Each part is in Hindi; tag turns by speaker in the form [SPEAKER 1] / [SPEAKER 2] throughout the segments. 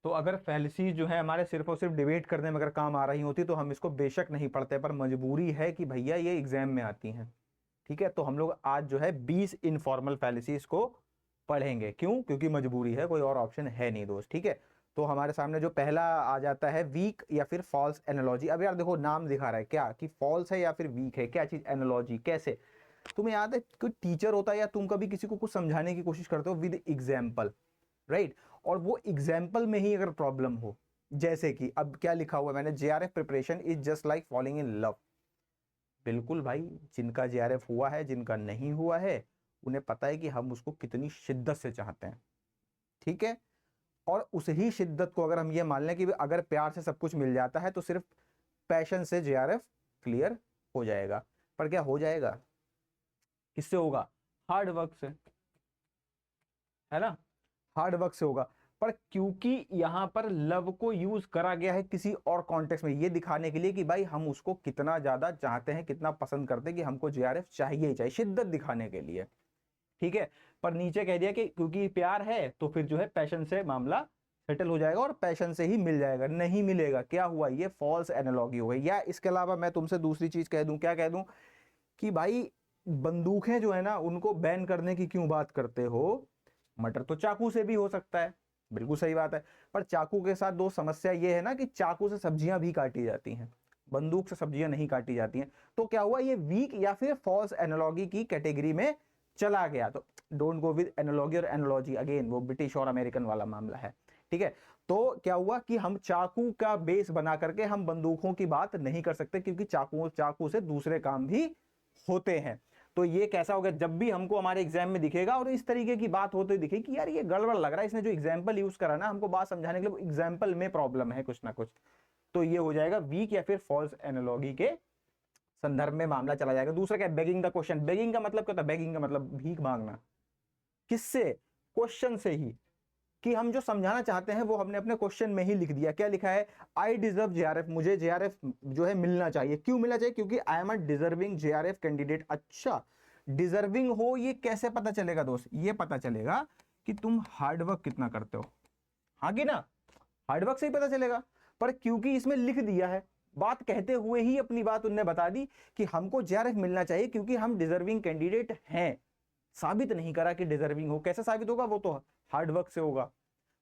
[SPEAKER 1] तो अगर फैलिसी जो है हमारे सिर्फ और सिर्फ डिबेट करने में अगर काम आ रही होती तो हम इसको बेशक नहीं पढ़ते, पर मजबूरी है कि भैया ये एग्जाम में आती हैं। ठीक है, तो हम लोग आज जो है 20 इनफॉर्मल फैलिसीज को पढ़ेंगे। क्यों? क्योंकि मजबूरी है, कोई और ऑप्शन है नहीं दोस्त। ठीक है, तो हमारे सामने जो पहला आ जाता है वीक या फिर फॉल्स एनालॉजी। अब यार देखो नाम दिखा रहा है क्या कि फॉल्स है या फिर वीक है, क्या चीज एनालॉजी, कैसे? तुम्हें याद है कोई टीचर होता है या तुम कभी किसी को कुछ समझाने की कोशिश करते हो विद एग्जाम्पल, राइट? और वो एग्जाम्पल में ही अगर प्रॉब्लम हो, जैसे कि अब क्या लिखा हुआ है मैंने, JRF preparation is just like falling in love. बिल्कुल भाई, जिनका जेआरएफ हुआ है, जिनका नहीं हुआ है, उन्हें पता है कि हम उसको कितनी शिद्दत से चाहते हैं। ठीक है, और उस ही शिद्दत को अगर हम ये मान लें कि अगर प्यार से सब कुछ मिल जाता है तो सिर्फ पैशन से जेआरएफ क्लियर हो जाएगा। पर क्या हो जाएगा? किससे होगा? हार्ड वर्क से, है ना? हार्ड वर्क से होगा। पर क्योंकि यहां पर लव को यूज करा गया है किसी और कॉन्टेक्स्ट में, ये दिखाने के लिए कि भाई हम उसको कितना ज्यादा चाहते हैं, कितना पसंद करते हैं, कि हमको जेआरएफ चाहिए ही चाहिए, शिद्दत दिखाने के लिए। ठीक है, पर नीचे कह दिया कि क्योंकि प्यार है तो फिर जो है पैशन से मामला सेटल हो जाएगा और पैशन से ही मिल जाएगा। नहीं मिलेगा, क्या हुआ? ये फॉल्स एनालॉजी हो गई। या इसके अलावा मैं तुमसे दूसरी चीज कह दूं, क्या कह दूं कि भाई बंदूकें जो है ना उनको बैन करने की क्यों बात करते हो? मर्डर तो चाकू से भी हो सकता है, बिल्कुल सही बात है। पर चाकू के साथ दो समस्या ये है ना कि चाकू से सब्जियां भी काटी जाती हैं, बंदूक से सब्जियां नहीं काटी जाती हैं। तो क्या हुआ? ये वीक या फिर फॉल्स एनालॉजी की कैटेगरी में चला गया। तो डोंट गो विद एनालॉजी और एनालॉजी, अगेन वो ब्रिटिश और अमेरिकन वाला मामला है। ठीक है, तो क्या हुआ कि हम चाकू का बेस बना करके हम बंदूकों की बात नहीं कर सकते, क्योंकि चाकू से दूसरे काम भी होते हैं। तो ये कैसा हो गया? जब भी हमको हमारे एग्जाम में दिखेगा और इस तरीके की बात होते दिखे कि यार ये गड़बड़ लग रहा है, इसने जो एग्जाम्पल यूज करा ना हमको बात समझाने के लिए, एग्जाम्पल में प्रॉब्लम है कुछ ना कुछ, तो ये हो जाएगा वीक या फिर फॉल्स एनालॉजी के संदर्भ में मामला चला जाएगा। दूसरा क्या? Begging the question. बेगिंग का मतलब क्या होता है? बेगिंग का मतलब भीख मांगना। किससे? क्वेश्चन से ही, कि हम जो समझाना चाहते हैं वो हमने अपने क्वेश्चन में ही लिख दिया। क्या लिखा है? आई डिजर्व जेआरएफ, मुझे जेआरएफ जो है मिलना चाहिए। क्यों मिलना चाहिए? क्योंकि I am a deserving JRF candidate. अच्छा, डिजर्विंग हो ये कैसे पता चलेगा दोस्त? ये पता चलेगा कि तुम हार्डवर्क कितना करते हो। हाँ कि ना? हार्डवर्क से ही पता चलेगा। पर क्योंकि इसमें लिख दिया है, बात कहते हुए ही अपनी बात उनने बता दी कि हमको जेआरएफ मिलना चाहिए क्योंकि हम डिजर्विंग कैंडिडेट हैं। साबित नहीं करा कि डिजर्विंग हो। कैसे साबित होगा? वो तो हार्डवर्क से होगा।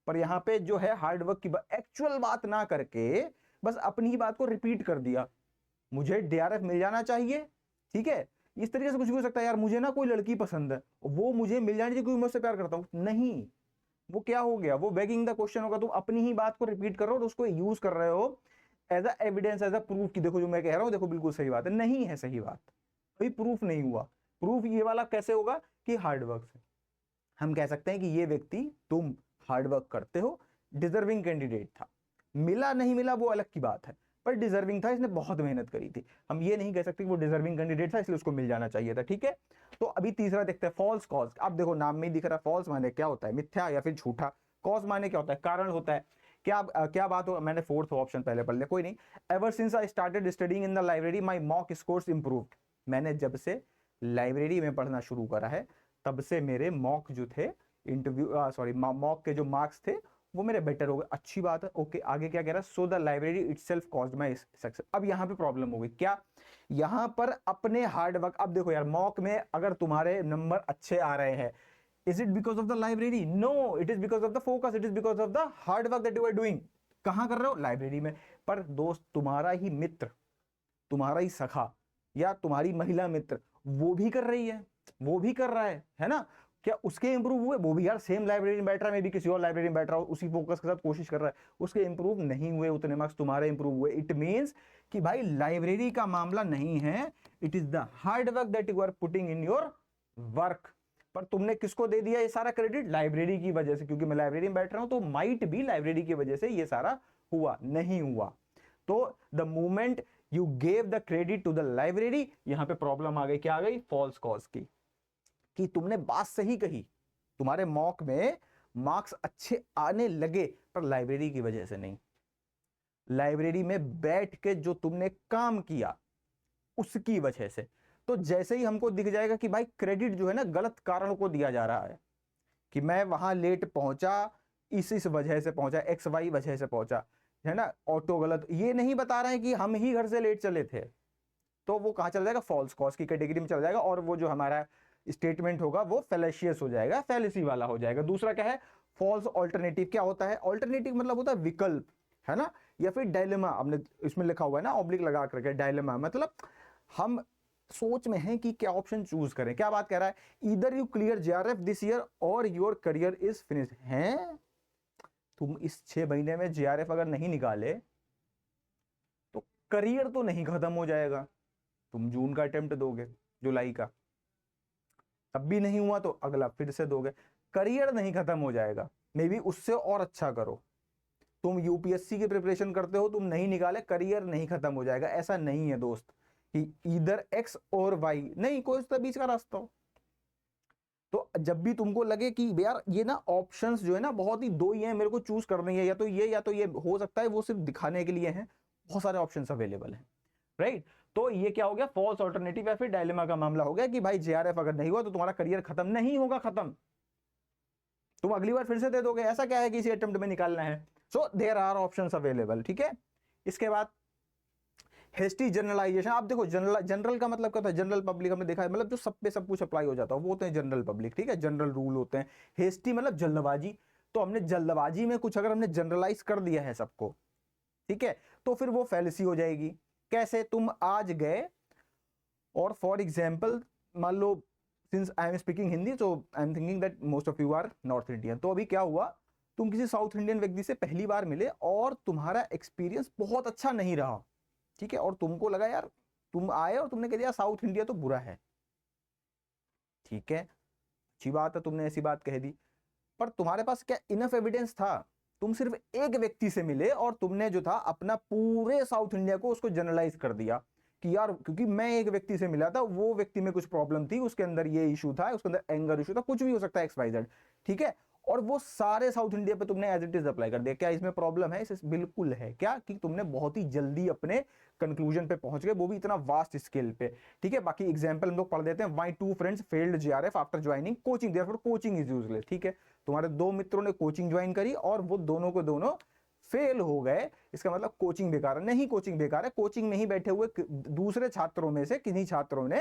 [SPEAKER 1] पर यहां पे जो है हार्डवर्क की एक्चुअल बात ना करके बस अपनी ही बात को रिपीट कर दिया। मुझे डीआरएफ मिल जाना चाहिए। ठीक है, इस तरीके से कुछ भी हो सकता है। यार मुझे ना कोई लड़की पसंद है, वो मुझे मिल जानी चाहिए क्योंकि मैं उससे प्यार करता हूं। नहीं, वो क्या हो गया? वो बेगिंग द क्वेश्चन होगा। तुम अपनी ही बात को रिपीट कर रहे हो और उसको यूज कर रहे हो as a evidence, as a proof कि देखो जो मैं कह रहा हूं देखो बिल्कुल सही बात है। नहीं है सही बात, कोई प्रूफ नहीं हुआ। प्रूफ ये वाला कैसे होगा कि हार्डवर्क से हम कह सकते हैं कि ये व्यक्ति, तुम हार्डवर्क करते हो, डिजर्विंग कैंडिडेट था। मिला नहीं मिला वो अलग की बात है, पर डिजर्विंग था, इसने बहुत मेहनत करी थी। हम ये नहीं कह सकते कि वो डिजर्विंग कैंडिडेट था इसलिए उसको मिल जाना चाहिए था। ठीक है, तो अभी तीसरा देखते हैं, फॉल्स कॉज। अब देखो नाम में ही दिख रहा है, फॉल्स माने क्या होता है? मिथ्या या फिर झूठा। कॉज माने क्या होता है? कारण होता है। क्या बात हो? मैंने फोर्थ ऑप्शन पहले पढ़ लिया, कोई नहीं। Ever since I started studying in the library my mock scores improved. मैंने जब से लाइब्रेरी में पढ़ना शुरू करा है तब से मेरे मॉक जो थे, मॉक के जो मार्क्स थे वो मेरे बेटर हो गए। अच्छी बात है। ओके, आगे क्या कह रहा है? So the library itself caused my success. अब यहां पे प्रॉब्लम हो गई। क्या? यहां पर अपने हार्ड वर्क। अब देखो यार, मॉक में अगर तुम्हारे नंबर अच्छे आ रहे हैं, is it because of the library? No, it is because of the focus, it is because of the hard work that you are doing. कहां कर रहे हो? लाइब्रेरी में। पर दोस्त, तुम्हारा ही मित्र, तुम्हारा ही सखा या तुम्हारी महिला मित्र वो भी कर रही है, वो भी कर रहा है ना? क्या उसके इंप्रूव हुए? वो भी यार सेम लाइब्रेरी में बैठ रहा है, मैं भी किसी और लाइब्रेरी में बैठ रहा हूं, उसी फोकस के साथ कोशिश कर रहा है, उसके इंप्रूव नहीं हुए उतने मार्क्स, तुम्हारे इंप्रूव हुए। इट मींस कि भाई लाइब्रेरी का मामला नहीं है, it is the hard work that you are putting in your work. पर तुमने किसको दे दिया ये सारा क्रेडिट? लाइब्रेरी की वजह से, क्योंकि मैं लाइब्रेरी में बैठ रहा हूं तो माइट भी लाइब्रेरी की वजह से ये सारा हुआ। नहीं हुआ। तो the moment you gave the credit to the library, यहां पे प्रॉब्लम आ गई। क्या आ गई? फॉल्स कॉज की, कि तुमने बात सही कही, तुम्हारे मॉक में मार्क्स अच्छे आने लगे पर लाइब्रेरी की वजह से नहीं। लाइब्रेरी में बैठ के जो तुमने काम किया उसकी वजह से। तो जैसे ही हमको दिख जाएगा कि भाई क्रेडिट जो है ना गलत कारण को दिया जा रहा है, कि मैं वहां लेट पहुंचा इस वजह से पहुंचा, एक्स वाई वजह से पहुंचा, है ना, ऑटो गलत, ये नहीं बता रहे हैं कि हम ही घर से लेट चले थे, तो वो कहाँ चला जाएगा, फॉल्स कॉज की कैटेगरी में चला जाएगा, और वो जो हमारा स्टेटमेंट होगा वो फेलेशियस हो जाएगा, फैलेसी वाला हो जाएगा। दूसरा क्या है, फॉल्स ऑल्टरनेटिव। क्या होता है ऑल्टरनेटिव, मतलब होता है विकल्प, है ना, या फिर डायलेमा, हमने इसमें लिखा हुआ है ना ऑब्लिक लगा करके, डायलेमा मतलब हम सोच में हैं कि क्या ऑप्शन चूज करें। क्या बात कह रहा है, either you clear JRF this year और योर करियर इज फिनिश्ड। हैं, तुम इस 6 महीने में जेआरएफ अगर नहीं निकाले तो करियर तो नहीं खत्म हो जाएगा, तुम जून का अटेम्प्ट दोगे, जुलाई का, तब भी नहीं हुआ तो अगला फिर से दोगे, करियर नहीं खत्म हो जाएगा, मे बी उससे और अच्छा करो। तुम यूपीएससी की प्रिपरेशन करते हो, तुम नहीं निकाले, करियर नहीं खत्म हो जाएगा, ऐसा नहीं है दोस्त कि इधर एक्स और वाई, नहीं, कोई तो बीच का रास्ता हो। तो जब भी तुमको लगे कि यार ये ना ऑप्शंस जो है ना बहुत ही दो ही हैं, मेरे को चूज करनी है, या तो ये या तो ये, हो सकता है वो सिर्फ दिखाने के लिए हैं, बहुत सारे ऑप्शंस अवेलेबल हैं, राइट। तो ये क्या हो गया, फॉल्स ऑल्टरनेटिव या फिर डायलेमा का मामला हो गया कि भाई जेआरएफ अगर नहीं हुआ तो तुम्हारा करियर खत्म नहीं होगा, खत्म, तुम अगली बार फिर से दे दोगे, ऐसा क्या है कि इसी अटेम्प्ट में निकालना है। So there are options available, ठीक है। इसके बाद हेस्टी जनरलाइजेशन। आप देखो जनरल का मतलब क्या होता है, जनरल पब्लिक हमने देखा है, मतलब जो सब पे सब कुछ अप्लाई हो जाता है, वो होते हैं जनरल पब्लिक, ठीक है, जनरल रूल होते हैं। हेस्टी मतलब जल्दबाजी, तो हमने जल्दबाजी में कुछ अगर हमने जनरलाइज कर दिया है सबको, ठीक है, तो फिर वो फैलेसी हो जाएगी। कैसे, तुम आज गए और फॉर एग्जाम्पल मान लो, since I am speaking Hindi तो I am thinking that most of you are north Indian, तो अभी क्या हुआ, तुम किसी साउथ इंडियन व्यक्ति से पहली बार मिले और तुम्हारा एक्सपीरियंस बहुत अच्छा नहीं रहा, ठीक है, और तुमको लगा यार, तुम आए और तुमने कह दिया साउथ इंडिया तो बुरा है, ठीक है, अच्छी बात है, तुमने ऐसी बात कह दी, पर तुम्हारे पास क्या इनफ एविडेंस था, तुम सिर्फ एक व्यक्ति से मिले और तुमने जो था अपना पूरे साउथ इंडिया को उसको जनरलाइज कर दिया कि यार क्योंकि मैं एक व्यक्ति से मिला था, वो व्यक्ति में कुछ प्रॉब्लम थी, उसके अंदर ये इशू था, उसके अंदर एंगर इशू था, कुछ भी हो सकता है XYZ, ठीक है, और वो सारे साउथ इंडिया पे तुमने एज इट इज अप्लाई कर दिया। क्या इसमें प्रॉब्लम है, इस बिल्कुल है, क्या कि तुमने बहुत ही जल्दी अपने कंक्लूजन पे पहुंच गए, वो भी इतना वास्ट स्केल पे, ठीक है। बाकी एग्जांपल हम लोग पढ़ देते हैं, why 2 friends failed JRF after joining coaching, therefore coaching is useless, ठीक है, तुम्हारे 2 मित्रों ने कोचिंग ज्वाइन करी और वो दोनों को दोनों फेल हो गए, इसका मतलब कोचिंग बेकार है, नहीं कोचिंग बेकार है, कोचिंग में ही बैठे हुए दूसरे छात्रों में से किन्हीं छात्रों ने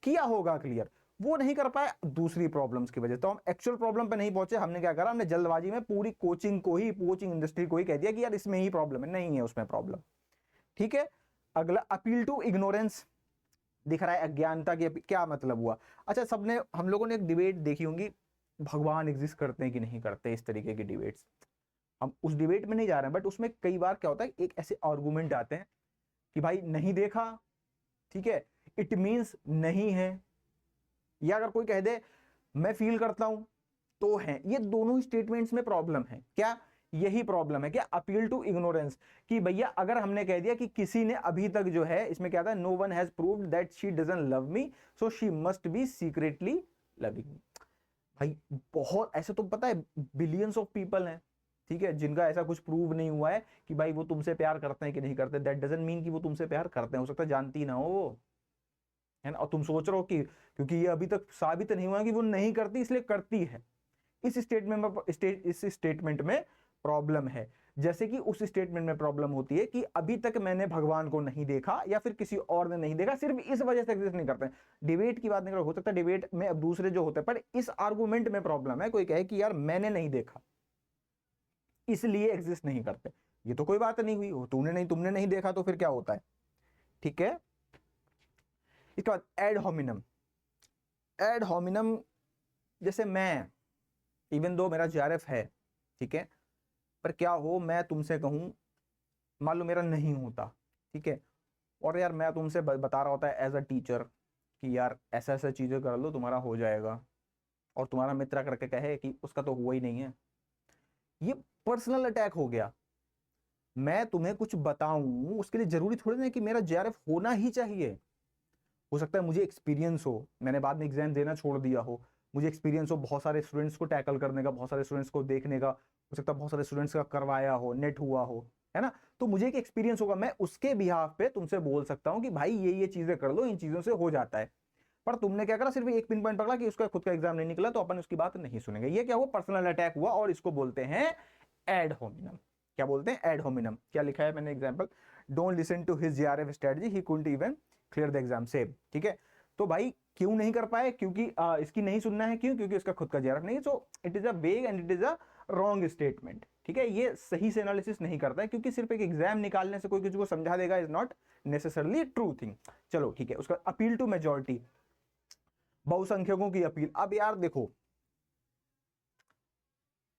[SPEAKER 1] किया होगा क्लियर, वो नहीं कर पाए दूसरी प्रॉब्लम्स की वजह से। तो हम एक्चुअल प्रॉब्लम पे नहीं पहुंचे, हमने क्या करा, हमने जल्दबाजी में पूरी कोचिंग को ही, कोचिंग इंडस्ट्री को ही कह दिया कि यार इसमें ही प्रॉब्लम है, नहीं है उसमें प्रॉब्लम, ठीक है। अगला अपील टू इग्नोरेंस, दिख रहा है अज्ञानता की, क्या मतलब हुआ। अच्छा, सबने, हम लोगों ने एक डिबेट देखी होंगी, भगवान एग्जिस्ट करते हैं कि नहीं करते, इस तरीके की डिबेट्स, हम उस डिबेट में नहीं जा रहे हैं, बट उसमें कई बार क्या होता है, एक ऐसे आर्गुमेंट आते हैं कि भाई नहीं देखा, ठीक है, इट मींस नहीं है, या अगर कोई कह दे मैं फील करता हूं तो है, ये दोनों ही स्टेटमेंट्स में प्रॉब्लम है। क्या यही प्रॉब्लम है क्या, अपील टू इग्नोरेंस, कि भैया अगर हमने कह दिया कि किसी ने अभी तक जो है, इसमें क्या था, no one has proved that she doesn't love me so she must be secretly loving me. भाई बहुत ऐसे तो पता है बिलियंस ऑफ पीपल हैं, ठीक है, जिनका ऐसा कुछ प्रूव नहीं हुआ है कि भाई वो तुमसे प्यार करते हैं कि नहीं करते, दैट डजंट मीन कि वो तुमसे प्यार करते हैं, हो सकता है जानती ना हो, है ना, और तुम सोच रहे हो कि क्योंकि ये अभी तक साबित नहीं हुआ कि वो नहीं करती इसलिए करती है, इस स्टेटमेंट में प्रॉब्लम है। जैसे कि उस स्टेटमेंट में प्रॉब्लम होती है कि अभी तक मैंने भगवान को नहीं देखा या फिर किसी और ने नहीं देखा, सिर्फ इस वजह से एग्जिस्ट नहीं करते हैं। डिबेट की बात नहीं कर, हो सकता है डिबेट में अब दूसरे जो होते हैं, पर इस आर्गुमेंट में प्रॉब्लम है, कोई कहे कि यार मैंने नहीं देखा इसलिए एग्जिस्ट नहीं करते, ये तो कोई बात नहीं हुई, तूने नहीं, तुमने नहीं देखा तो फिर क्या होता है, ठीक है। इसके बाद एड होमिनम, एड होमिनम, जैसे मैं, इवन दो मेरा जेआरएफ है, ठीक है, पर क्या हो मैं तुमसे कहूं, मान लो मेरा नहीं होता, ठीक है, और यार मैं तुमसे बता रहा होता है एज अ टीचर कि यार ऐसा ऐसा चीजें कर लो तुम्हारा हो जाएगा, और तुम्हारा मित्र करके कहे कि उसका तो हुआ ही नहीं है, ये पर्सनल अटैक हो गया। मैं तुम्हें कुछ बताऊं उसके लिए जरूरी थोड़ी ना कि मेरा जेआरएफ होना ही चाहिए, हो सकता है मुझे एक्सपीरियंस हो, मैंने बाद में एग्जाम देना छोड़ दिया हो, मुझे एक्सपीरियंस हो बहुत सारे स्टूडेंट्स को टैकल करने का, बहुत सारे स्टूडेंट्स को देखने का, हो सकता है बहुत सारे स्टूडेंट्स का करवाया हो, नेट हुआ हो, है ना, तो मुझे एक एक्सपीरियंस होगा, मैं उसके बिहाफ पे तुमसे बोल सकता हूं कि भाई ये चीजें कर लो, इन चीजों से हो जाता है। पर तुमने क्या करा, सिर्फ एक पिन पॉइंट पकड़ा कि उसका खुद का एग्जाम नहीं निकला तो अपन उसकी बात नहीं सुनेंगे। ये क्या हुआ, पर्सनल अटैक हुआ, और इसको बोलते हैं एड होमिनम। क्या बोलते हैं, एड होमिनम। क्या लिखा है मैंने example, don't listen to his JRF strategy, he couldn't even clear the exam same. ठीक है, तो भाई क्यों नहीं कर पाए, क्योंकि इसकी नहीं सुनना है, क्यों, क्योंकि उसका खुद का जीआरएफ नहीं। सो इट इज अ वेग and it is a wrong statement. ठीक है, ये सही से एनालिसिस नहीं करता है, क्योंकि सिर्फ एक एग्जाम निकालने से कोई किसी को समझा देगा is not necessarily true thing. चलो ठीक है, उसका अपील टू मेजॉरिटी, बहुसंख्यकों की अपील। अब यार देखो,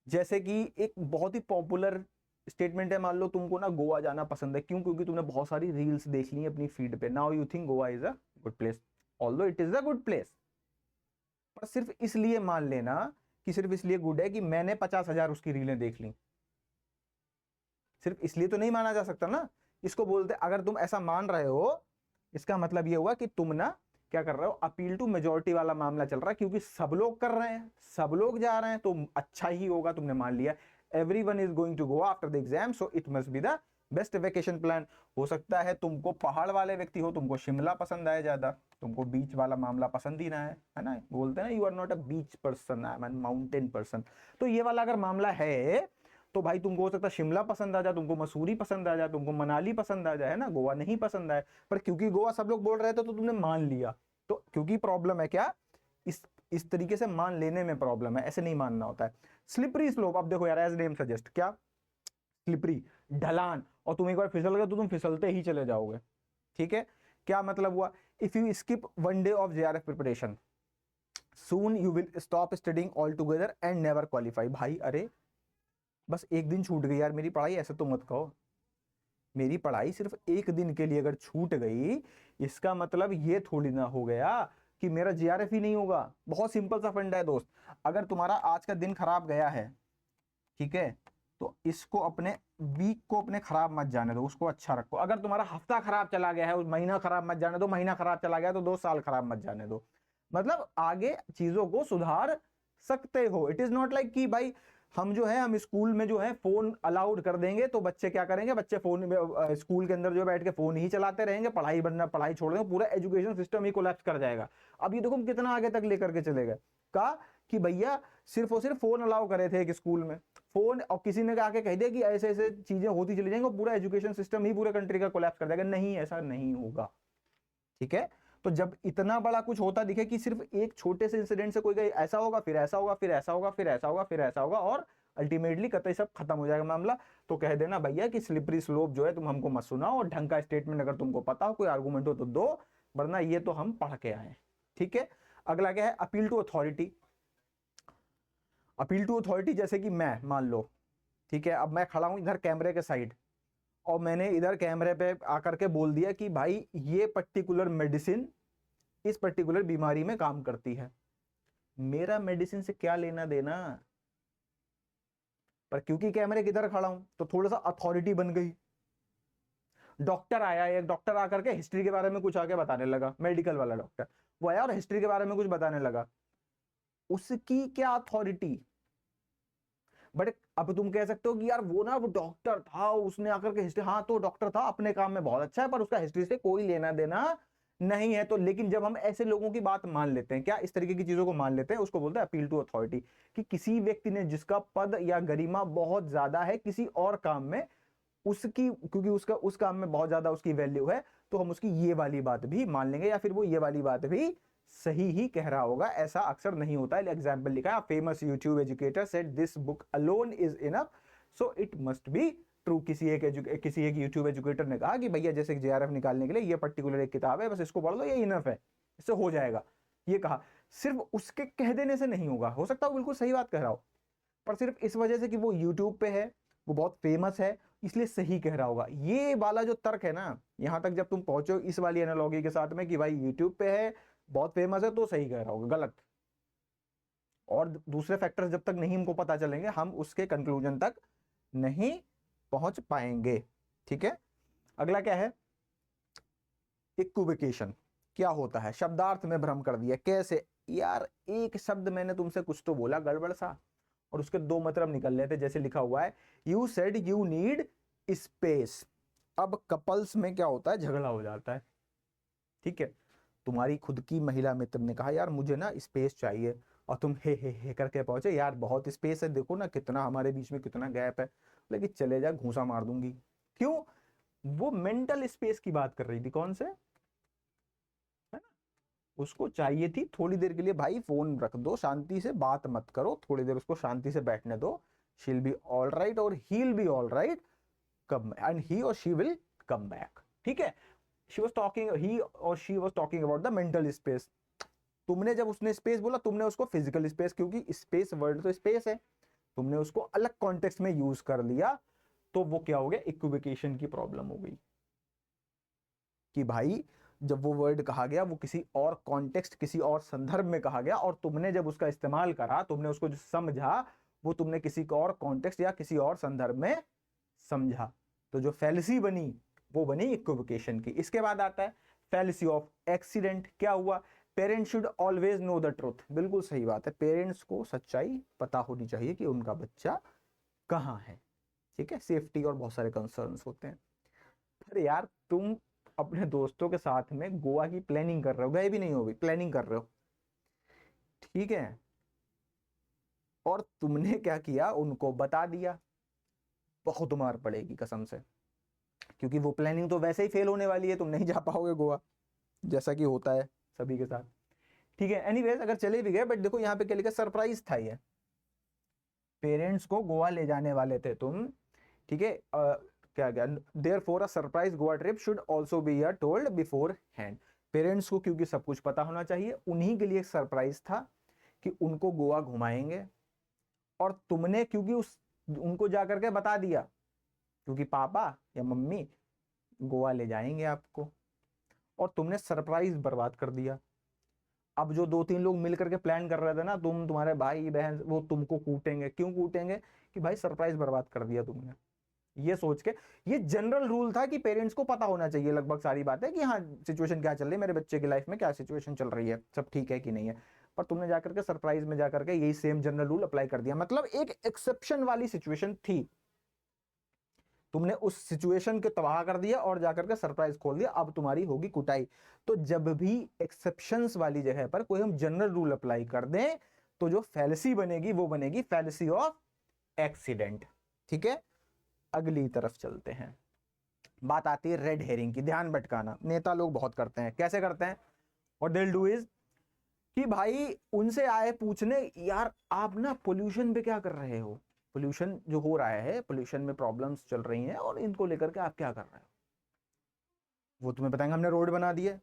[SPEAKER 1] जैसे कि एक बहुत ही पॉपुलर स्टेटमेंट है, मान लो तुमको ना गोवा जाना पसंद है, क्यों, क्योंकि तुमने बहुत सारी रील्स देख ली अपनी फीड पे, now you think Goa is a good place, although it is a good place. पर सिर्फ इसलिए मान लेना कि सिर्फ इसलिए गुड है कि मैंने 50,000 उसकी रीलें देख ली, सिर्फ इसलिए तो नहीं माना जा सकता ना। इसको बोलते, अगर तुम ऐसा मान रहे हो, इसका मतलब ये हुआ कि तुम ना क्या कर रहे हो, अपील टू मेजॉरिटी वाला मामला चल रहा है, क्योंकि सब लोग कर रहे हैं, सब लोग जा रहे हैं तो अच्छा ही होगा, तुमने मान लिया। Everyone is going to go after the exam, so it must be the best vacation plan. हो सकता है तुमको पहाड़ वाले व्यक्ति हो, तुमको शिमला पसंद आए ज्यादा, तुमको बीच वाला मामला पसंद ही ना है ना, बोलते हैं ना, you are not a beach person, I am mountain person. तो ये वाला अगर मामला है तो भाई तुमको हो सकता है शिमला पसंद आ जाए, तुमको मसूरी पसंद आ जाए, तुमको मनाली पसंद आ जाए, है ना, गोवा नहीं पसंद आए। पर क्योंकि गोवा सब लोग बोल रहे थे तो तुमने मान लिया। तो क्योंकि प्रॉब्लम है क्या, इस तरीके से मान लेने में प्रॉब्लम है, ऐसे नहीं मानना होता है। स्लिपरी स्लोप, अब देखो यार, एज नेम सजेस्ट, क्या स्लिपरी, ढलान, और तुम एक बार फिसल गए तो तुम फिसलते ही चले जाओगे। ठीक है, क्या मतलब हुआ, if you skip one day of JRF preparation soon you will stop studying all together and never qualify. भाई अरे बस एक दिन छूट गई यार मेरी पढ़ाई, ऐसे तो मत कहो। मेरी पढ़ाई सिर्फ एक दिन के लिए अगर छूट गई, इसका मतलब ये थोड़ी ना हो गया कि मेरा जीआरएफ ही नहीं होगा। बहुत सिंपल सा फंडा है दोस्त, अगर तुम्हारा आज का दिन खराब गया है, ठीक है, तो इसको अपने वीक को अपने खराब मत जाने दो, उसको अच्छा रखो। अगर तुम्हारा हफ्ता खराब चला गया है, उस महीना खराब मत जाने दो, महीना खराब चला गया तो 2 साल खराब मत जाने दो। मतलब आगे चीजों को सुधार सकते हो। इट इज नॉट लाइक कि भाई हम जो है, हम स्कूल में जो है फोन अलाउड कर देंगे तो बच्चे क्या करेंगे, बच्चे फोन स्कूल के अंदर जो बैठ के फोन ही चलाते रहेंगे, पढ़ाई छोड़ देंगे, पूरा एजुकेशन सिस्टम ही कोलैप्स कर जाएगा। अब ये देखो कितना आगे तक लेकर के चले गए, कहा कि भैया सिर्फ और सिर्फ फोन अलाउ करे थे एक स्कूल में, फोन, और किसी ने आके कह दिया कि ऐसे ऐसे चीजें होती चली जाएंगी, पूरा एजुकेशन सिस्टम ही पूरे कंट्री का कोलैप्स कर देगा। नहीं, ऐसा नहीं होगा। ठीक है, तो जब इतना बड़ा कुछ होता दिखे कि सिर्फ एक छोटे से इंसिडेंट से कोई ऐसा होगा, फिर ऐसा होगा, फिर ऐसा होगा, फिर ऐसा होगा, फिर ऐसा होगा, और अल्टीमेटली कतई सब खत्म हो जाएगा मामला, तो कह देना भैया कि स्लिपरी स्लोप जो है तुम हमको मत सुनाओ, और ढंग का स्टेटमेंट अगर तुमको पता हो, कोई आर्गूमेंट हो तो दो, वरना ये तो हम पढ़ के आए। ठीक है, अगला क्या है, appeal to authority. Appeal to authority, जैसे कि मैं मान लो, ठीक है, अब मैं खड़ा हूं इधर कैमरे के साइड, और मैंने इधर कैमरे पे आकर के बोल दिया कि भाई ये पर्टिकुलर मेडिसिन इस पर्टिकुलर बीमारी में काम करती है। मेरा मेडिसिन से क्या लेना देना, पर क्योंकि कैमरे किधर खड़ा हूं तो थोड़ा सा अथॉरिटी बन गई। डॉक्टर आया, एक डॉक्टर आकर के हिस्ट्री के बारे में कुछ आके बताने लगा, मेडिकल वाला डॉक्टर, वो आया और हिस्ट्री के बारे में कुछ बताने लगा, उसकी क्या अथॉरिटी। बट अब तुम कह सकते हो कि यार वो ना, वो डॉक्टर था, उसने आकर के हिस्ट्री, हाँ तो डॉक्टर था, अपने काम में बहुत अच्छा है, पर उसका हिस्ट्री से कोई लेना देना नहीं है। तो लेकिन जब हम ऐसे लोगों की बात मान लेते हैं, क्या इस तरीके की चीजों को मान लेते हैं, उसको बोलते हैं अपील टू अथॉरिटी, कि किसी व्यक्ति ने जिसका पद या गरिमा बहुत ज्यादा है किसी और काम में, उसकी, क्योंकि उसका उस काम में बहुत ज्यादा उसकी वैल्यू है, तो हम उसकी ये वाली बात भी मान लेंगे, या फिर वो ये वाली बात भी सही ही कह रहा होगा। ऐसा अक्सर नहीं होता है। एग्जाम्पल लिखा है, famous YouTube educator said this book alone is enough, so it must be true. किसी एक यूट्यूब एजुकेटर ने कहा कि भैया जैसे जेआरएफ निकालने के लिए ये पर्टिकुलर एक किताब है, बस इसको पढ़ लो, ये इनफ है, इससे हो जाएगा। ये कहा, सिर्फ उसके कह देने से नहीं होगा, हो सकता है बिल्कुल सही बात कह रहा हो, पर सिर्फ इस वजह से कि वो यूट्यूब पे है, वो बहुत फेमस है, इसलिए सही कह रहा होगा। ये वाला जो तर्क है ना, यहां तक जब तुम पहुंचो इस वाली एनालॉजी के साथ में कि भाई यूट्यूब पे है, बहुत फेमस है, तो सही कह रहा होगा, गलत। और दूसरे फैक्टर्स जब तक नहीं हमको पता चलेंगे, हम उसके कंक्लूजन तक नहीं पहुंच पाएंगे। ठीक है, अगला क्या है, इक्विवेकेशन। क्या होता है, शब्दार्थ में भ्रम कर दिया। कैसे यार, एक शब्द मैंने तुमसे कुछ तो बोला गड़बड़ सा, और उसके दो मतलब निकल लेते, जैसे लिखा हुआ है you said you need space. अब कपल्स में क्या होता है, झगड़ा हो जाता है, ठीक है, तुम्हारी खुद की महिला मित्र ने कहा यार मुझे ना स्पेस चाहिए, और तुम हे करके पहुंचे, यार बहुत स्पेस है, देखो ना कितना हमारे बीच में कितना गैप है, लेकिन चले जा घूंसा मार दूंगी। क्यों? वो मेंटल स्पेस की बात कर रही थी, कौन से, है ना, उसको चाहिए थी थोड़ी देर के लिए, भाई फोन रख दो, शांति से बात मत करो, थोड़ी देर उसको शांति से बैठने दो, शील बी ऑल राइट और he'll be all right, come and he और शी विल कम बैक। ठीक है, शी वॉज टॉकिंग, ही और she was talking about the mental space. तुमने जब उसने स्पेस बोला, तुमने उसको फिजिकल स्पेस, क्योंकि स्पेस वर्ड तो स्पेस है, तुमने उसको अलग कॉन्टेक्स्ट में यूज कर लिया, तो वो क्या हो गया, इक्विवेकेशन की प्रॉब्लम हो गई कि भाई जब वो वर्ड कहा गया वो किसी और कॉन्टेक्स्ट, किसी और संदर्भ में कहा गया, और तुमने जब उसका इस्तेमाल करा, तुमने उसको जो समझा, वो तुमने किसी और कॉन्टेक्स्ट या किसी और संदर्भ में समझा, तो जो फैलिसी बनी वो बनी इक्विवेकेशन की। इसके बाद आता है फैलिसी ऑफ एक्सीडेंट। क्या हुआ, parents should always know the truth. बिल्कुल सही बात है, पेरेंट्स को सच्चाई पता होनी चाहिए कि उनका बच्चा कहाँ है। ठीक है, सेफ्टी और बहुत सारे कंसर्न्स होते हैं। पर यार तुम अपने दोस्तों के साथ में गोवा की प्लानिंग कर रहे हो, गए भी नहीं हो, भी प्लानिंग कर रहे हो, ठीक है, और तुमने क्या किया, उनको बता दिया, बहुत मार पड़ेगी कसम से, क्योंकि वो प्लानिंग तो वैसे ही फेल होने वाली है, तुम नहीं जा पाओगे गोवा, जैसा कि होता है सभी के साथ। ठीक है, एनीवेज अगर चले भी गए, बट देखो यहाँ पे क्या लिखा, सरप्राइज था ये, पेरेंट्स को गोवा ले जाने वाले थे तुम, ठीक है, क्या क्या, therefore a surprise Goa trip should also be told before hand. Parents को क्योंकि सब कुछ पता होना चाहिए, उन्हीं के लिए एक सरप्राइज था कि उनको गोवा घुमाएंगे, और तुमने क्योंकि उनको जाकर के बता दिया, क्योंकि पापा या मम्मी गोवा ले जाएंगे आपको, और तुमने सरप्राइज बर्बाद कर दिया। अब जो 2-3 लोग मिल करके प्लान कर रहे थे ना, तुम, तुम्हारे भाई बहन, वो तुमको कूटेंगे। क्यों कूटेंगे? कि भाई सरप्राइज बर्बाद कर दिया तुमने, ये सोच के। ये जनरल रूल था कि पेरेंट्स को पता होना चाहिए लगभग सारी बातें, कि हाँ सिचुएशन क्या चल रही है, मेरे बच्चे की लाइफ में क्या सिचुएशन चल रही है, सब ठीक है कि नहीं है। पर तुमने जाकर के सरप्राइज में जाकर के यही सेम जनरल रूल अप्लाई कर दिया, मतलब एक एक्सेप्शन वाली सिचुएशन थी, तुमने उस सिचुएशन के तबाह कर दिया और जाकर के सरप्राइज खोल दिया, अब तुम्हारी होगी कुटाई। तो जब भी एक्सेप्शंस वाली जगह पर कोई हम जनरल रूल अप्लाई कर दें, तो जो फैलिसी बनेगी वो बनेगी फैलिसी ऑफ एक्सीडेंट। ठीक है, अगली तरफ चलते हैं। बात आती है रेड हेरिंग की, ध्यान भटकाना। नेता लोग बहुत करते हैं, कैसे करते हैं, और दिल डू इज कि भाई उनसे आए पूछने, यार आप ना पोल्यूशन पे क्या कर रहे हो, पोल्यूशन जो हो रहा है, पोल्यूशन में प्रॉब्लम्स चल रही हैं, और इनको लेकर के आप क्या कर रहे हो। वो तुम्हें बताएंगे हमने रोड बना दी है।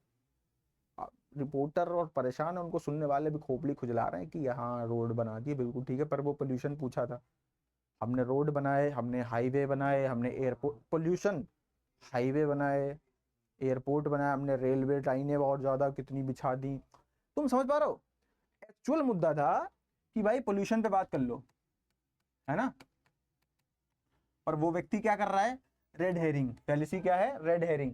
[SPEAKER 1] रिपोर्टर और परेशान है, उनको सुनने वाले भी खोपड़ी खुजला रहे हैं कि यहाँ रोड बना दी, बिल्कुल ठीक है, पर वो पोल्यूशन पूछा था, हमने रोड बनाए, हमने हाईवे बनाए, हमने एयरपोर्ट, पोल्यूशन, हाईवे बनाए, एयरपोर्ट बनाया, हमने रेलवे लाइनें बहुत ज्यादा कितनी बिछा दी। तुम समझ पा रहे हो, एक्चुअल मुद्दा था कि भाई पोल्यूशन पे बात कर लो, है ना, और वो व्यक्ति क्या कर रहा है, रेड हेरिंग। पॉलिसी क्या है, रेड हेरिंग।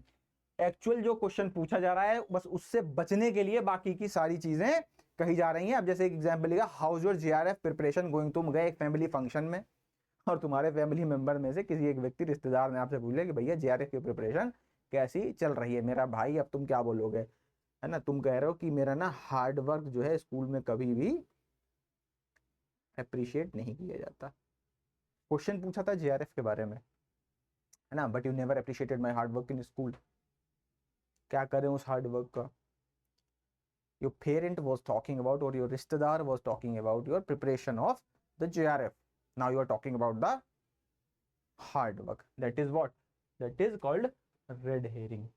[SPEAKER 1] एक्चुअल जो क्वेश्चन पूछा जा रहा है बस उससे बचने के लिए बाकी की सारी चीजें कही जा रही हैं। अब जैसे एक एग्जांपल लिखा, house your GRF preparation going, तुम गए एक फैमिली फंक्शन में, और तुम्हारे फैमिली मेंबर में से किसी एक व्यक्ति, रिश्तेदार ने आपसे पूछ लिया कि भैया जीआरएफ की प्रिपरेशन कैसी चल रही है मेरा भाई, अब तुम क्या बोलोगे, है ना, तुम कह रहे हो कि मेरा ना हार्ड वर्क जो है स्कूल में कभी भी अप्रिशिएट नहीं किया जाता। क्वेश्चन पूछा था जीआरएफ के बारे में, है ना, but you never appreciated my hard work in school. क्या करें उस हार्ड वर्क का? Your parent was talking about, और योर रिश्तेदार was talking about your preparation of the JRF, now you are talking about the hard work, that is what, that is called red herring.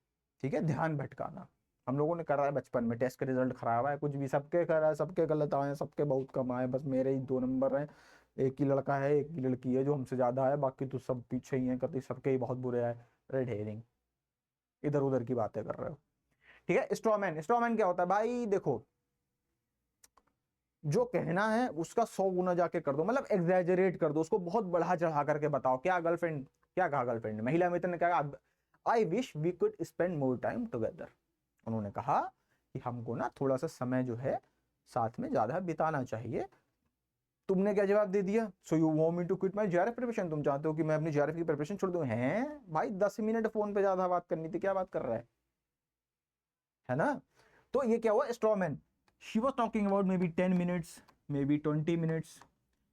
[SPEAKER 1] ठीक है, ध्यान भटकाना। हम लोगों ने करा है बचपन में, टेस्ट का रिजल्ट खराब है, कुछ भी, सबके करा है, सबके गलत आए हैं, सबके बहुत कम आए, बस मेरे ही 2 नंबर हैं, एक ही लड़का है एक ही लड़की है जो हमसे ज्यादा है, बाकी तो सब पीछे ही हैं, कभी सबके ही बहुत बुरे आए। रेड हेरिंग, इधर उधर की बातें कर रहे हो। ठीक है, स्ट्रॉमैन। स्ट्रॉमैन क्या होता है भाई, देखो जो कहना है उसका 100 गुना जाके कर दो, मतलब एग्जैजरेट कर दो, उसको बहुत बढ़ा चढ़ा करके बताओ। क्या गर्लफ्रेंड, क्या कहा गर्लफ्रेंड ने, महिला मित्र ने कहा, I wish we could spend more time together. उन्होंने कहा कि हमको ना थोड़ा सा समय जो है साथ में ज्यादा बिताना चाहिए। तुमने क्या जवाब दे दिया, so you want me to quit my JRF preparation, तुम चाहते हो कि मैं अपनी जीआरएफ की प्रिपरेशन छोड़ दूं? हैं भाई, 10 मिनट फोन पे ज्यादा बात करनी थी, क्या बात कर रहा है ना। तो ये क्या हुआ, straw man, she was talking about may be 10 minutes, may be 20 minutes,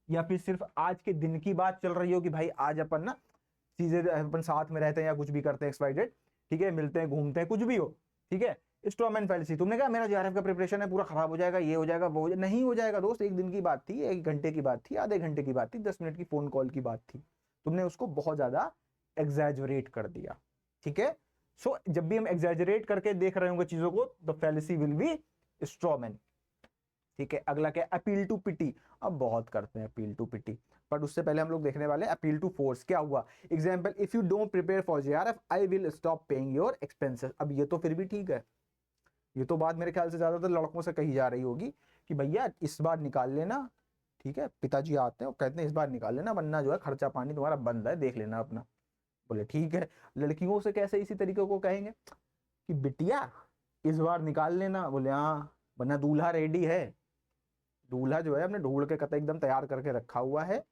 [SPEAKER 1] या फिर सिर्फ आज के दिन की बात चल रही हो कि भाई आज अपन ना चीजें अपन साथ में रहते हैं या कुछ भी करते हैं XYZ, ठीक है, मिलते हैं, घूमते हैं, कुछ भी हो, ठीक है। स्ट्रॉमैन फैलेसी, तुमने कहा मेरा JRF का प्रिपरेशन है पूरा खराब हो जाएगा, ये हो जाएगा, वो हो जाएगा, नहीं हो जाएगा दोस्त। एक दिन की बात थी, 1 घंटे की बात थी, आधे घंटे की बात थी, 10 मिनट की फोन कॉल की बात थी, तुमने उसको बहुत ज्यादा एग्जैजरेट कर दिया, ठीक है। सो जब भी हम एग्जैजरेट करके देख रहे होंगे चीजों को, the fallacy will be straw man, ठीक है। अगला क्या, अपील टू पिटी। अब बहुत करते हैं अपील टू पिटी, बट उससे पहले हम लोग देखने वाले अपील टू फोर्स। क्या हुआ, example, if you don't prepare for JRF I will stop paying your expenses. अब ये तो फिर भी ठीक है, ये तो बात मेरे ख्याल से ज्यादातर लड़कों से कही जा रही होगी कि भैया इस बार निकाल लेना, ठीक है। पिताजी आते हैं और कहते हैं इस बार निकाल लेना, वरना जो है खर्चा पानी तुम्हारा बंद है, देख लेना अपना। बोले ठीक है। लड़कियों से कैसे इसी तरीके को कहेंगे कि बिटिया इस बार निकाल लेना, बोले हाँ, वरना दूल्हा रेडी है, दूल्हा जो है हमने ढूंढ के कतई एकदम तैयार करके रखा हुआ है,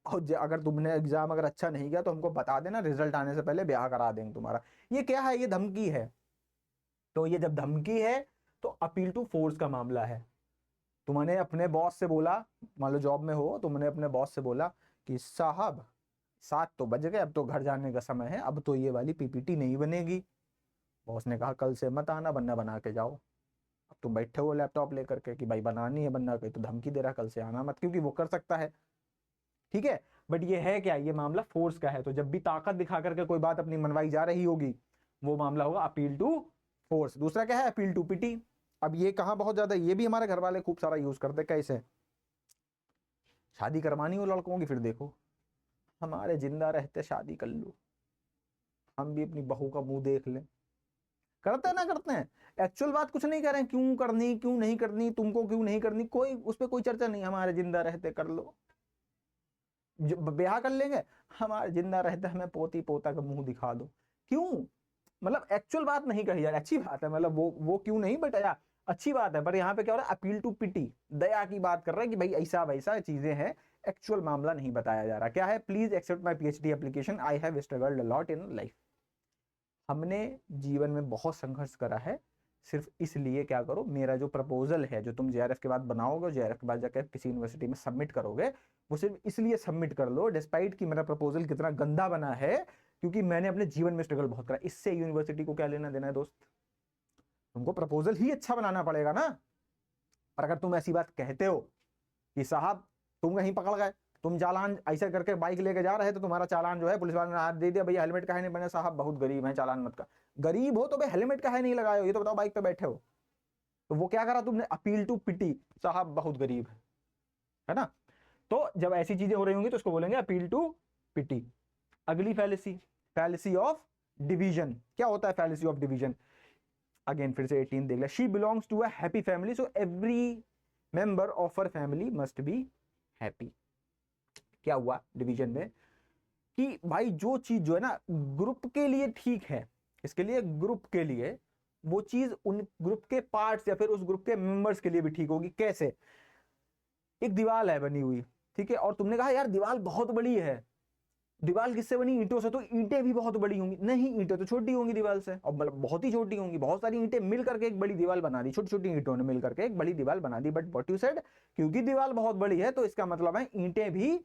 [SPEAKER 1] और अगर तुमने एग्जाम अगर अच्छा नहीं गया तो हमको बता देना, रिजल्ट आने से पहले ब्याह करा देंगे तुम्हारा। ये क्या है, ये धमकी है। तो ये जब धमकी है तो अपील टू फोर्स का मामला है। तुमने अपने बॉस से बोला, मान लो जॉब में हो, तुमने अपने बॉस से बोला कि साहब 7 तो बज गए, अब तो घर जाने का समय है, अब तो ये वाली PPT नहीं बनेगी। बॉस ने कहा कल से मत आना, बनना बना के जाओ। अब तुम बैठे हो लैपटॉप लेकर के कि भाई बनानी है, बनना के, तो धमकी दे रहा कल से आना मत, क्योंकि वो कर सकता है, ठीक है। बट ये है क्या, ये मामला फोर्स का है। तो जब भी ताकत दिखा करके कोई बात अपनी मनवाई जा रही होगी, वो मामला होगा अपील टू फोर्स। दूसरा क्या है, अपील टू पिटी। अब ये कहां बहुत ज्यादा, ये भी हमारे घर वाले खूब सारा यूज करते। कैसे, शादी करवानी हो लड़कों की, फिर देखो हमारे जिंदा रहते शादी कर लो, हम भी अपनी बहू का मुंह देख लें। करते हैं ना, करते हैं। एक्चुअल बात कुछ नहीं कर रहे हैं, क्यों करनी क्यों नहीं करनी, तुमको क्यों नहीं करनी, कोई उस पर कोई चर्चा नहीं, हमारे जिंदा रहते कर लो। ब्याह कर लेंगे, हमारे जिंदा रहते हमें पोती पोता का मुंह दिखा दो। क्यों, मतलब एक्चुअल बात नहीं कही यार, अच्छी बात है, मतलब वो क्यों नहीं, बट यार अच्छी बात है। पर यहाँ पे क्या हो रहा है, अपील टू पिटी, दया की बात कर रहे हैं कि भाई ऐसा वैसा चीजें हैं, एक्चुअल मामला नहीं बताया जा रहा। क्या है, please accept my PhD application, I have struggled a lot in life. हमने जीवन में बहुत संघर्ष करा है, सिर्फ इसलिए क्या करो, मेरा जो प्रपोजल है जो तुम JRF के बाद बनाओगे, JRF के बाद जाकर किसी यूनिवर्सिटी में सबमिट करोगे, वो सिर्फ इसलिए सबमिट कर लो, डिस्पाइट कि मेरा प्रपोजल कितना गंदा बना है, क्योंकि मैंने अपने जीवन में स्ट्रगल बहुत करा। इससे यूनिवर्सिटी को क्या लेना देना है दोस्त, तुमको प्रपोजल ही अच्छा बनाना पड़ेगा ना। और अगर तुम ऐसी बात कहते हो कि साहब तुम कहीं पकड़ गए, तुम चालान ऐसे करके बाइक लेके जा रहे थे, तो तुम्हारा चालान जो है पुलिस वाले ने हाथ दे दिया, भैया हेलमेट काहे नहीं बने, साहब बहुत गरीब है चालान मत का। गरीब हो तो भाई हेलमेट काहे नहीं लगाए हो, ये तो बताओ, बाइक पे बैठे हो। तो वो क्या करा तुमने, अपील टू पिटी, साहब बहुत गरीब है ना। तो जब ऐसी चीजें हो रही होंगी तो उसको बोलेंगे अपील टू पिटी। अगली फैलेसी, फैलेसी ऑफ डिवीजन। क्या होता है फैलेसी ऑफ डिवीजन, अगेन फिर से 18 देख ले, she belongs to a happy family, so every member of her family must be happy. क्या हुआ डिवीजन में कि भाई जो चीज जो है ना ग्रुप के लिए ठीक है, इसके लिए ग्रुप के लिए वो चीज उन ग्रुप के पार्ट्स या फिर उस ग्रुप के मेंबर्स के लिए भी ठीक होगी। कैसे, एक दीवार है बनी हुई, ठीक है, और तुमने कहा यार दीवार बहुत बड़ी है, दीवार किससे बनी, ईंटों से, तो ईंटें भी बहुत बड़ी होंगी। नहीं, ईंटें तो छोटी होंगी दीवार से, और मतलब बहुत ही छोटी होंगी, बहुत सारी ईंटें मिल करके एक बड़ी दीवार बना दी, छोटी छोटी ईंटों ने मिल करके एक बड़ी दीवार बना दी। बट व्हाट यू सेड, क्योंकि दीवार बहुत बड़ी है तो इसका मतलब है ईंटें भी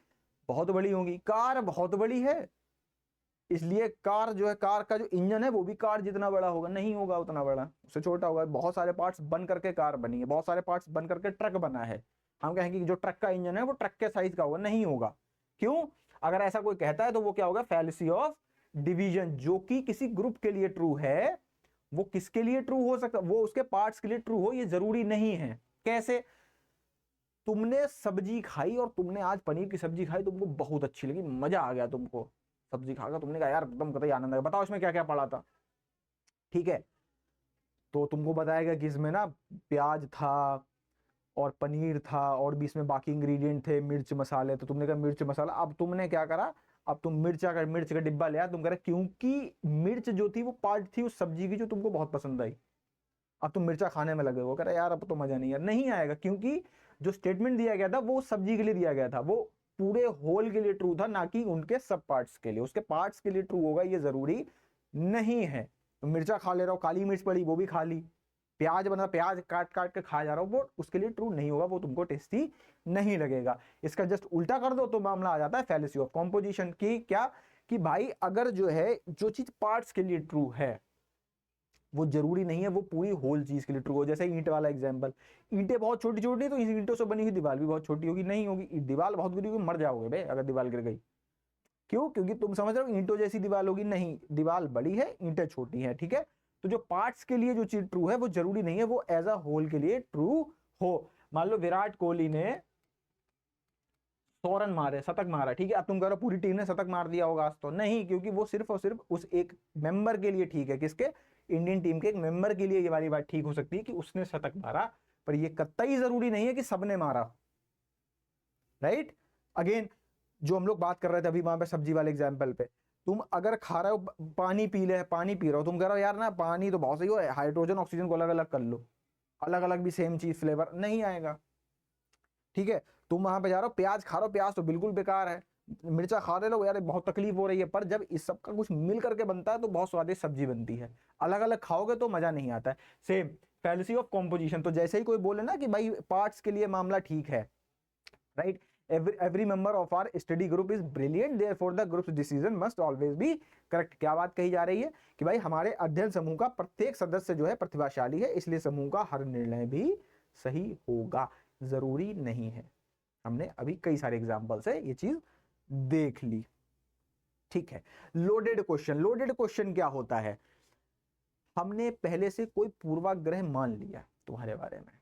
[SPEAKER 1] बहुत बड़ी होंगी। कार बहुत बड़ी है, इसलिए कार जो है, कार का जो इंजन है वो भी कार जितना बड़ा होगा, नहीं होगा उतना बड़ा, उससे छोटा होगा। बहुत सारे पार्ट्स बन करके कार बनी है, बहुत सारे पार्ट्स बन करके ट्रक बना है, हम कहेंगे कि जो ट्रक का इंजन है वो ट्रक के साइज का होगा, नहीं होगा। क्यों, अगर ऐसा कोई कहता है तो वो क्या होगा, फैलेसी ऑफ डिवीजन। जो कि किसी ग्रुप के लिए ट्रू है, वो किसके लिए ट्रू हो सकता, वो उसके पार्ट्स के लिए ट्रू हो, ये जरूरी नहीं है। कैसे, तुमने सब्जी खाई और तुमने आज पनीर की सब्जी खाई, तुमको बहुत अच्छी लगी, मजा आ गया तुमको सब्जी खाकर, तुमने कहा यार एकदम कतई आनंद आया, बताओ इसमें क्या क्या पड़ा था, ठीक है। तो तुमको बताएगा कि इसमें ना प्याज था और पनीर था और भी इसमें बाकी इंग्रेडिएंट थे, मिर्च मसाले, तो तुमने कहा मिर्च मसाला। अब तुमने क्या करा, अब तुम मिर्च का डिब्बा ले आया, तुम कह रहे क्योंकि मिर्च जो थी वो पार्ट थी उस सब्जी की जो तुमको बहुत पसंद आई, अब तुम मिर्चा खाने में लगे हो, कह रहे यार अब तो मजा नहीं, यार नहीं आएगा, क्योंकि जो स्टेटमेंट दिया गया था वो सब्जी के लिए दिया गया था, वो पूरे होल के लिए ट्रू था, ना कि उनके सब पार्ट्स के लिए। उसके पार्ट्स के लिए ट्रू होगा ये जरूरी नहीं है। तो मिर्चा खा ले रहा हो, काली मिर्च पड़ी वो भी खा ली, प्याज बना, प्याज काट काट के खा जा रहा हूं, वो उसके लिए ट्रू नहीं होगा, वो तुमको टेस्टी नहीं लगेगा। इसका जस्ट उल्टा कर दो तो मामला आ जाता है फैलेसी ऑफ कॉम्पोजिशन की। क्या कि भाई अगर जो है जो चीज पार्ट्स के लिए ट्रू है वो जरूरी नहीं है वो पूरी होल चीज के लिए ट्रू हो। जैसे ईंट वाला एग्जांपल, ईंटें बहुत छोटी छोटी तो ईंटों से बनी हुई दीवार भी बहुत छोटी होगी, नहीं होगी, दीवार बहुत गिरी होगी, मर जाओगे बे अगर दीवार गिर गई। क्यों? क्योंकि तुम समझ रहे हो ईंटों जैसी दीवार होगी, नहीं, दीवार बड़ी है, ईंटें छोटी हैं, ठीक है। तो जो पार्ट्स के लिए जो चीज ट्रू है वो जरूरी नहीं है वो एज अ होल के लिए ट्रू हो। मान लो विराट कोहली ने 100 रन मारे, शतक मारा, ठीक है, अब तुम कह रहे हो पूरी टीम ने शतक मार दिया होगा आज, तो नहीं, क्योंकि वो सिर्फ और सिर्फ उस एक मेंबर के लिए ठीक है। किसके? इंडियन टीम के एक मेंबर के लिए ये वाली बात ठीक हो सकती है कि उसने शतक मारा, पर ये कतई जरूरी नहीं है कि सबने मारा। राइट? अगेन जो हम लोग बात कर रहे थे अभी वहां पे सब्जी वाले एग्जाम्पल पे, तुम अगर खा रहे हो पानी पी ले, पानी पी रहे हो, तुम कह रहे हो यार ना पानी तो बहुत सही हो, हाइड्रोजन ऑक्सीजन को अलग अलग कर लो, अलग अलग भी सेम चीज फ्लेवर नहीं आएगा, ठीक है। तुम वहां पे जा रहे हो प्याज खा रहे हो, प्याज तो बिल्कुल बेकार है, मिर्चा खा रहे हो यार बहुत तकलीफ हो रही है, पर जब इस सब का कुछ मिल करके बनता है तो बहुत स्वादिष्ट सब्जी बनती है। अलग अलग खाओगे तो मजा नहीं आता है। सेम फैलेसी ऑफ कॉम्पोजिशन, तो जैसे ही कोई बोले ना कि भाई पार्ट्स के लिए मामला ठीक है, right, every member of our study group is brilliant, therefore the group's decision must always be correct। क्या बात कही जा रही है कि भाई हमारे अध्ययन समूह का प्रत्येक सदस्य जो है प्रतिभाशाली है, इसलिए समूह का हर निर्णय भी सही होगा। जरूरी नहीं है, हमने अभी कई सारे एग्जांपल से ये चीज देख ली, ठीक है। लोडेड क्वेश्चन, लोडेड क्वेश्चन क्या होता है? हमने पहले से कोई पूर्वाग्रह मान लिया तुम्हारे बारे में।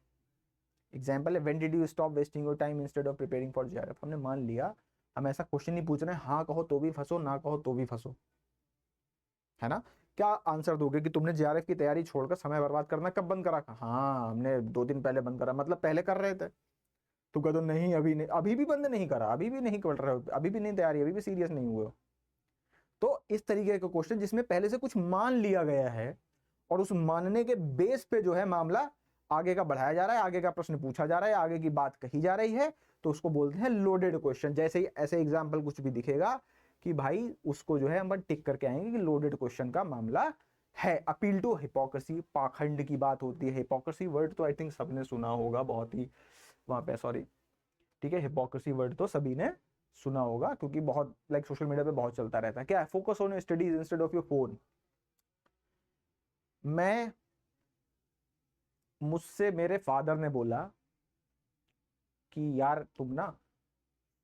[SPEAKER 1] एग्जाम्पल है when did you stop wasting your time instead of preparing for JRF. हमने मान लिया, हम ऐसा क्वेश्चन नहीं पूछ रहे हैं हाँ कहो तो भी फंसो, ना कहो तो भी फंसो, है ना। क्या आंसर दोगे कि तुमने जेआरएफ की तैयारी छोड़कर समय बर्बाद करना कब बंद करा? हाँ हमने 2 दिन पहले बंद करा, मतलब पहले कर रहे थे। तो कह दो नहीं अभी नहीं, अभी भी बंद नहीं करा, अभी भी नहीं कर रहे हो, अभी भी नहीं तैयारी, अभी भी सीरियस नहीं हुए हो। तो इस तरीके का क्वेश्चन जिसमें पहले से कुछ मान लिया गया है और उस मानने के बेस पे जो है मामला आगे का बढ़ाया जा रहा है, आगे का प्रश्न पूछा जा रहा है, आगे की बात कही जा रही है, तो उसको बोलते हैं लोडेड क्वेश्चन। जैसे ही ऐसे एग्जाम्पल कुछ भी दिखेगा कि भाई उसको जो है हम टिक करके आएंगे कि लोडेड क्वेश्चन का मामला है। अपील टू हिपोक्रेसी, पाखंड की बात होती है। हिपोक्रेसी वर्ड तो आई थिंक सबने सुना होगा, बहुत ही वहां पे, सॉरी, ठीक है, हिपोक्रेसी वर्ड तो सभी ने सुना होगा क्योंकि बहुत लाइक सोशल मीडिया पे बहुत चलता रहता है। क्या है? Focus on your studies instead of your phone. मुझसे मेरे फादर ने बोला कि यार तुम ना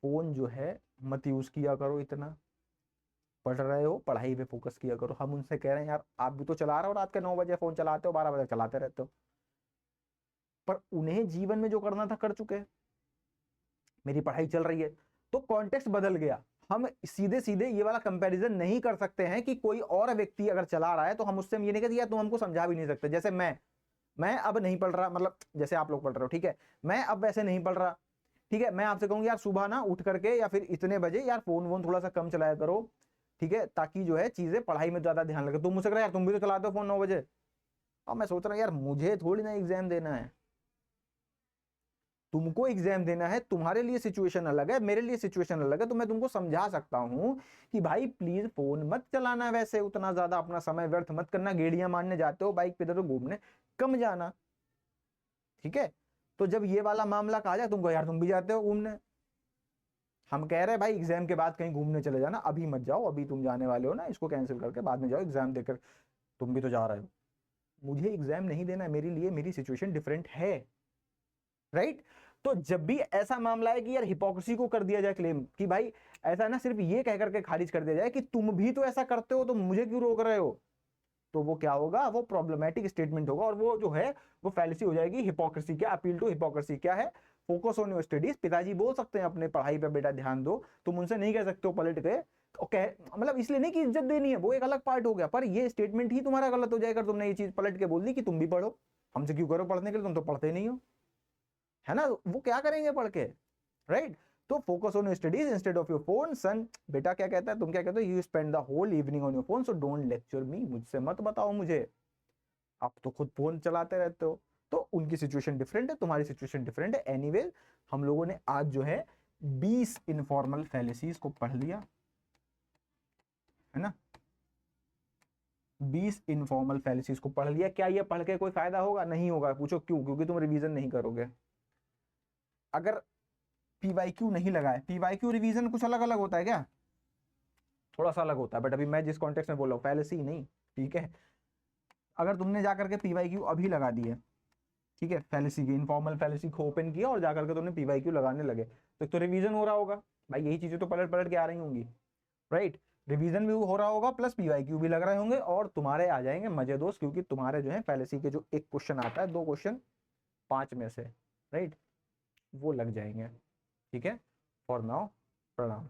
[SPEAKER 1] फोन जो है मत यूज किया करो, इतना पढ़ रहे हो पढ़ाई पे फोकस किया करो। हम उनसे कह रहे हैं यार आप भी तो चला रहे हो, रात के 9 बजे फोन चलाते हो, 12 बजे चलाते रहते हो, पर उन्हें जीवन में जो करना था कर चुके हैं, मेरी पढ़ाई चल रही है। तो कॉन्टेक्स्ट बदल गया। हम सीधे सीधे ये वाला कंपैरिजन नहीं कर सकते हैं कि कोई और व्यक्ति अगर चला रहा है तो हम उससे ये नहीं कहते यार तुम हमको समझा भी नहीं सकते। जैसे मैं अब नहीं पढ़ रहा, मतलब जैसे आप लोग पढ़ रहे हो, ठीक है, मैं अब वैसे नहीं पढ़ रहा, ठीक है, मैं आपसे कहूंगा यार सुबह ना उठ करके या फिर इतने बजे यार फोन वोन थोड़ा सा कम चलाया करो, ठीक है, ताकि जो है चीजें पढ़ाई में ज्यादा ध्यान लगे। तुम मुझसे कह रहे यार तुम भी तो चलाते हो फोन 9 बजे। और मैं सोच रहा हूँ यार मुझे थोड़ी ना एग्जाम देना है, तुमको एग्जाम देना है, तुम्हारे लिए सिचुएशन अलग है, मेरे लिए सिचुएशन अलग है, तो मैं तुमको समझा सकता हूं कि भाई प्लीज फोन मत चलाना, वैसे उतना ज्यादा अपना समय व्यर्थ मत करना, गेड़ियां मारने जाते हो बाइक पे इधर घूमने कम जाना, ठीक है। तो जब ये वाला मामला कहा जाए तुमको यार तुम भी जाते हो घूमने, हम कह रहे हैं भाई एग्जाम के बाद कहीं घूमने चले जाना, अभी मत जाओ, अभी तुम जाने वाले हो ना, इसको कैंसिल करके बाद में जाओ एग्जाम देकर, तुम भी तो जा रहे हो। मुझे एग्जाम नहीं देना, मेरे लिए मेरी सिचुएशन डिफरेंट है, राइट। तो जब भी ऐसा मामला है कि यार हिपोक्रेसी को कर दिया जाए क्लेम कि भाई ऐसा ना सिर्फ ये कह करके खारिज कर दिया जाए कि तुम भी तो ऐसा करते हो तो मुझे क्यों रोक रहे हो, तो वो क्या होगा, वो प्रॉब्लमेटिक स्टेटमेंट होगा और वो जो है वो फैलेसी हो जाएगी। हिपोक्रेसी क्या, अपील टू हिपोक्रेसी क्या है? Focus on your studies. पिताजी बोल सकते हैं अपने पढ़ाई पे बेटा ध्यान दो, तुम उनसे नहीं कह सकते हो पलट के, ओके, मतलब इसलिए नहीं कि इज्जत देनी है, वो एक अलग पार्ट हो गया, पर ये स्टेटमेंट ही तुम्हारा गलत हो जाएगा तुमने ये चीज पलट के बोल दी कि तुम भी पढ़ो, हमसे क्यों करो पढ़ने के लिए, तुम तो पढ़ते नहीं हो, है ना। वो क्या करेंगे पढ़ के, राइट। तो focus on your studies instead of your phone. Son बेटा क्या कहता है, तुम क्या कहते हो, you spend the whole evening on your phone so don't lecture me. मुझसे मत बताओ मुझे, आप तो खुद फोन चलाते रहते हो। तो उनकी सिचुएशन डिफरेंट है, तुम्हारी सिचुएशन डिफरेंट है। एनीवे हम लोगों ने आज जो है 20 इनफॉर्मल फैलेसीज को पढ़ लिया, है ना। 20 इनफॉर्मल फैलिसीज को पढ़ लिया। क्या ये पढ़ के कोई फायदा होगा? नहीं होगा। पूछो क्यों? क्योंकि तुम रिवीजन नहीं करोगे। अगर पीवाईक्यू नहीं लगाए, पीवाईक्यू रिवीजन कुछ अलग अलग होता है क्या? थोड़ा सा अलग होता है, बट अभी मैं जिस कॉन्टेक्स्ट में बोल रहा हूँ फैलेसी नहीं, ठीक है। अगर तुमने जाकर के पीवाईक्यू अभी लगा दिए, ठीक है, फैलेसी की इनफॉर्मल फैलेसी को ओपन किया और जाकर के तुमने पीवाईक्यू लगाने लगे, तो रिवीजन हो रहा होगा भाई। यही चीजें तो पलट पलट के आ रही होंगी, राइट। रिवीजन भी हो रहा होगा प्लस पीवाईक्यू भी लग रहे होंगे, और तुम्हारे आ जाएंगे मजे दोस्त, क्योंकि तुम्हारे जो है फैलेसी के जो एक क्वेश्चन आता है, 2 क्वेश्चन 5 में से, राइट, वो लग जाएंगे। ठीक है, फॉर नाउ प्रणाम।